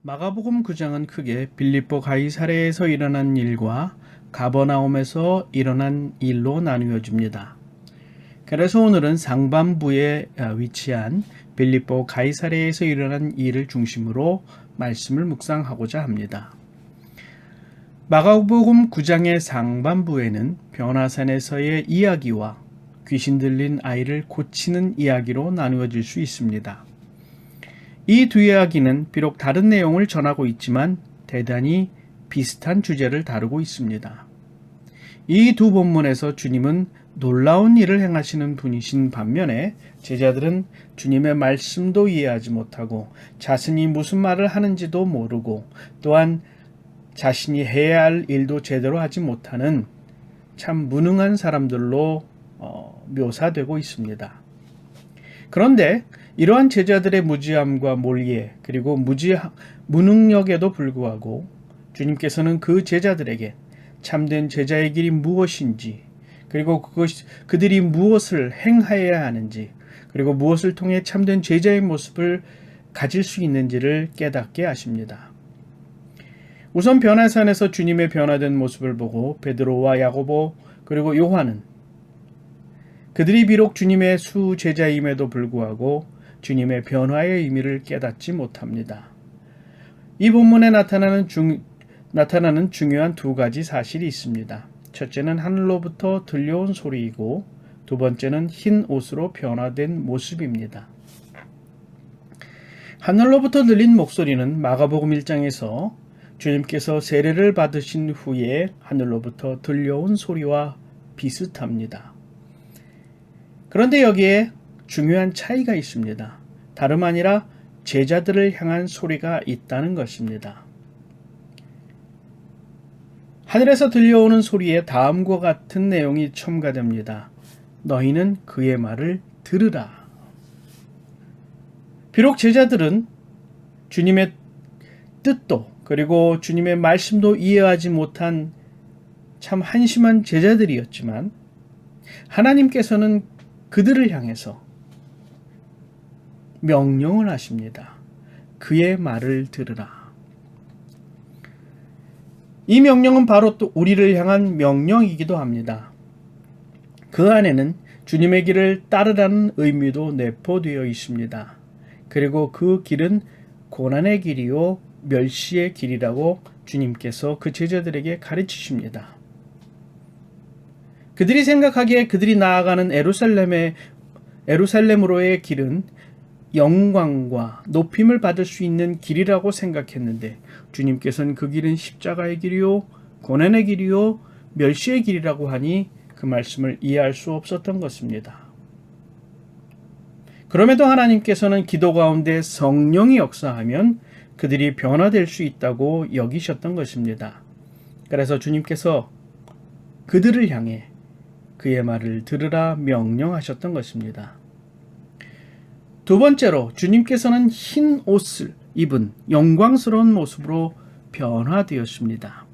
마가복음 9장은 크게 빌립보 가이사랴에서 일어난 일과 가버나움에서 일어난 일로 나누어집니다. 그래서 오늘은 상반부에 위치한 빌립보 가이사랴에서 일어난 일을 중심으로 말씀을 묵상하고자 합니다. 마가복음 9장의 상반부에는 변화산에서의 이야기와 귀신 들린 아이를 고치는 이야기로 나누어질 수 있습니다. 이 두 이야기는 비록 다른 내용을 전하고 있지만 대단히 비슷한 주제를 다루고 있습니다. 이 두 본문에서 주님은 놀라운 일을 행하시는 분이신 반면에 제자들은 주님의 말씀도 이해하지 못하고 자신이 무슨 말을 하는지도 모르고 또한 자신이 해야 할 일도 제대로 하지 못하는 참 무능한 사람들로 묘사되고 있습니다. 그런데 이러한 제자들의 무지함과 몰예 그리고 무능력에도 불구하고 주님께서는 그 제자들에게 참된 제자의 길이 무엇인지 그리고 그들이 무엇을 행하여야 하는지 그리고 무엇을 통해 참된 제자의 모습을 가질 수 있는지를 깨닫게 하십니다. 우선 변화산에서 주님의 변화된 모습을 보고 베드로와 야고보 그리고 요한은 그들이 비록 주님의 수제자임에도 불구하고 주님의 변화의 의미를 깨닫지 못합니다. 이 본문에 나타나는 중요한 두 가지 사실이 있습니다. 첫째는 하늘로부터 들려온 소리이고 두 번째는 흰 옷으로 변화된 모습입니다. 하늘로부터 들린 목소리는 마가복음 1장에서 주님께서 세례를 받으신 후에 하늘로부터 들려온 소리와 비슷합니다. 그런데 여기에 중요한 차이가 있습니다. 다름 아니라 제자들을 향한 소리가 있다는 것입니다. 하늘에서 들려오는 소리에 다음과 같은 내용이 첨가됩니다. 너희는 그의 말을 들으라. 비록 제자들은 주님의 뜻도 그리고 주님의 말씀도 이해하지 못한 참 한심한 제자들이었지만 하나님께서는 그들을 향해서 명령을 하십니다. 그의 말을 들으라. 이 명령은 바로 또 우리를 향한 명령이기도 합니다. 그 안에는 주님의 길을 따르라는 의미도 내포되어 있습니다. 그리고 그 길은 고난의 길이요 멸시의 길이라고 주님께서 그 제자들에게 가르치십니다. 그들이 생각하기에 그들이 나아가는 에루살렘으로의 길은 영광과 높임을 받을 수 있는 길이라고 생각했는데 주님께서는 그 길은 십자가의 길이요 고난의 길이요 멸시의 길이라고 하니 그 말씀을 이해할 수 없었던 것입니다. 그럼에도 하나님께서는 기도 가운데 성령이 역사하면 그들이 변화될 수 있다고 여기셨던 것입니다. 그래서 주님께서 그들을 향해 그의 말을 들으라 명령하셨던 것입니다. 두 번째로 주님께서는 흰 옷을 입은 영광스러운 모습으로 변화되었습니다.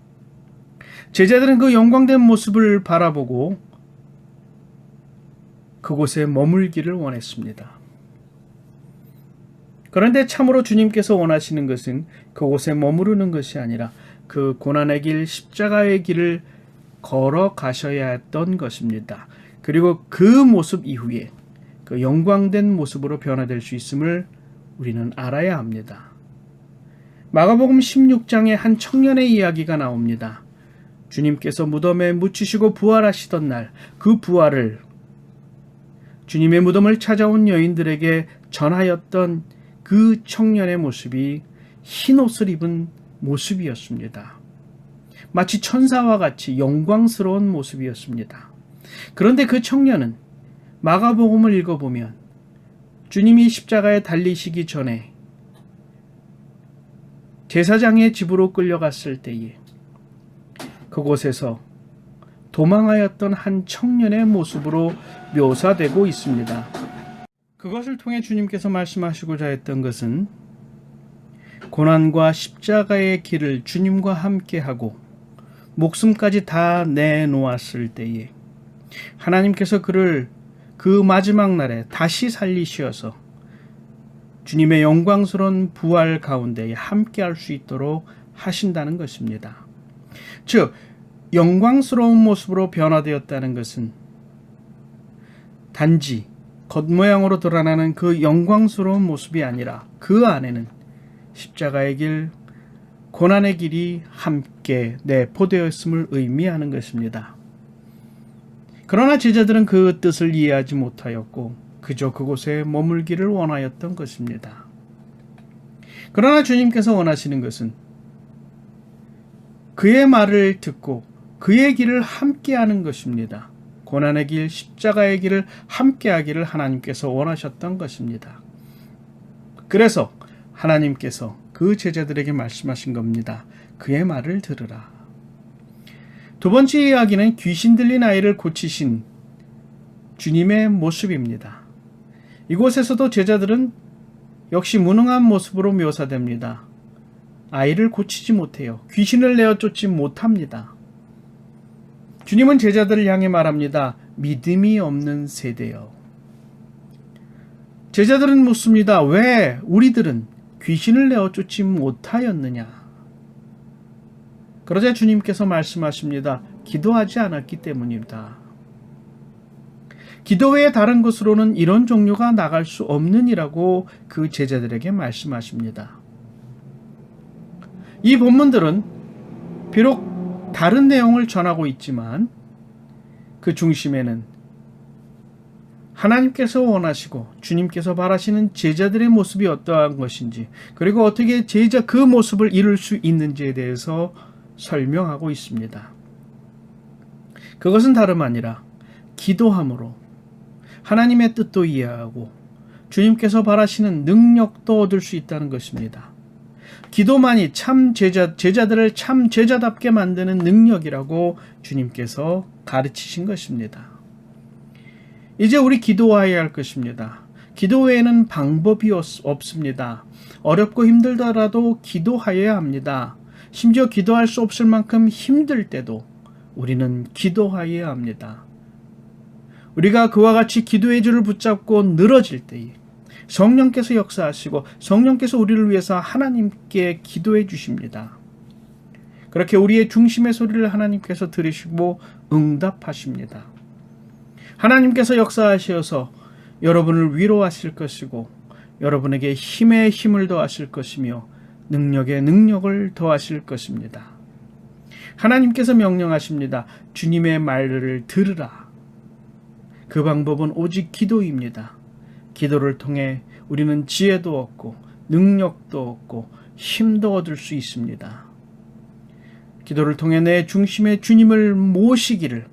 제자들은 그 영광된 모습을 바라보고 그곳에 머물기를 원했습니다. 그런데 참으로 주님께서 원하시는 것은 그곳에 머무르는 것이 아니라 그 고난의 길, 십자가의 길을 걸어가셔야 했던 것입니다. 그리고 그 모습 이후에 그 영광된 모습으로 변화될 수 있음을 우리는 알아야 합니다. 마가복음 16장에 한 청년의 이야기가 나옵니다. 주님께서 무덤에 묻히시고 부활하시던 날 그 부활을 주님의 무덤을 찾아온 여인들에게 전하였던 그 청년의 모습이 흰 옷을 입은 모습이었습니다. 마치 천사와 같이 영광스러운 모습이었습니다. 그런데 그 청년은 마가복음을 읽어보면 주님이 십자가에 달리시기 전에 제사장의 집으로 끌려갔을 때에 그곳에서 도망하였던 한 청년의 모습으로 묘사되고 있습니다. 그것을 통해 주님께서 말씀하시고자 했던 것은 고난과 십자가의 길을 주님과 함께하고 목숨까지 다 내놓았을 때에 하나님께서 그를 그 마지막 날에 다시 살리시어서 주님의 영광스러운 부활 가운데 함께 할 수 있도록 하신다는 것입니다. 즉, 영광스러운 모습으로 변화되었다는 것은 단지 겉모양으로 드러나는 그 영광스러운 모습이 아니라 그 안에는 십자가의 길, 고난의 길이 함께 내포되었음을 의미하는 것입니다. 그러나 제자들은 그 뜻을 이해하지 못하였고 그저 그곳에 머물기를 원하였던 것입니다. 그러나 주님께서 원하시는 것은 그의 말을 듣고 그의 길을 함께하는 것입니다. 고난의 길, 십자가의 길을 함께하기를 하나님께서 원하셨던 것입니다. 그래서 하나님께서 그 제자들에게 말씀하신 겁니다. 그의 말을 들으라. 두 번째 이야기는 귀신 들린 아이를 고치신 주님의 모습입니다. 이곳에서도 제자들은 역시 무능한 모습으로 묘사됩니다. 아이를 고치지 못해요. 귀신을 내어 쫓지 못합니다. 주님은 제자들을 향해 말합니다. 믿음이 없는 세대여. 제자들은 묻습니다. 왜 우리들은 귀신을 내어 쫓지 못하였느냐? 그러자 주님께서 말씀하십니다. 기도하지 않았기 때문입니다. 기도 외에 다른 것으로는 이런 종류가 나갈 수 없느니라고 그 제자들에게 말씀하십니다. 이 본문들은 비록 다른 내용을 전하고 있지만 그 중심에는 하나님께서 원하시고 주님께서 바라시는 제자들의 모습이 어떠한 것인지, 그리고 어떻게 그 모습을 이룰 수 있는지에 대해서 설명하고 있습니다. 그것은 다름 아니라 기도함으로 하나님의 뜻도 이해하고 주님께서 바라시는 능력도 얻을 수 있다는 것입니다. 기도만이 제자들을 참 제자답게 만드는 능력이라고 주님께서 가르치신 것입니다. 이제 우리 기도해야 할 것입니다. 기도 외에는 방법이 없습니다. 어렵고 힘들더라도 기도하여야 합니다. 심지어 기도할 수 없을 만큼 힘들 때도 우리는 기도하여야 합니다. 우리가 그와 같이 기도의 줄을 붙잡고 늘어질 때에 성령께서 역사하시고 성령께서 우리를 위해서 하나님께 기도해 주십니다. 그렇게 우리의 중심의 소리를 하나님께서 들으시고 응답하십니다. 하나님께서 역사하셔서 여러분을 위로하실 것이고 여러분에게 힘에 힘을 더하실 것이며 능력에 능력을 더하실 것입니다. 하나님께서 명령하십니다. 주님의 말을 들으라. 그 방법은 오직 기도입니다. 기도를 통해 우리는 지혜도 얻고 능력도 얻고 힘도 얻을 수 있습니다. 기도를 통해 내 중심에 주님을 모시기를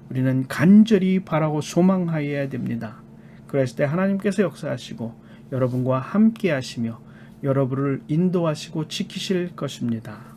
우리는 간절히 바라고 소망하여야 됩니다. 그랬을 때 하나님께서 역사하시고 여러분과 함께 하시며 여러분을 인도하시고 지키실 것입니다.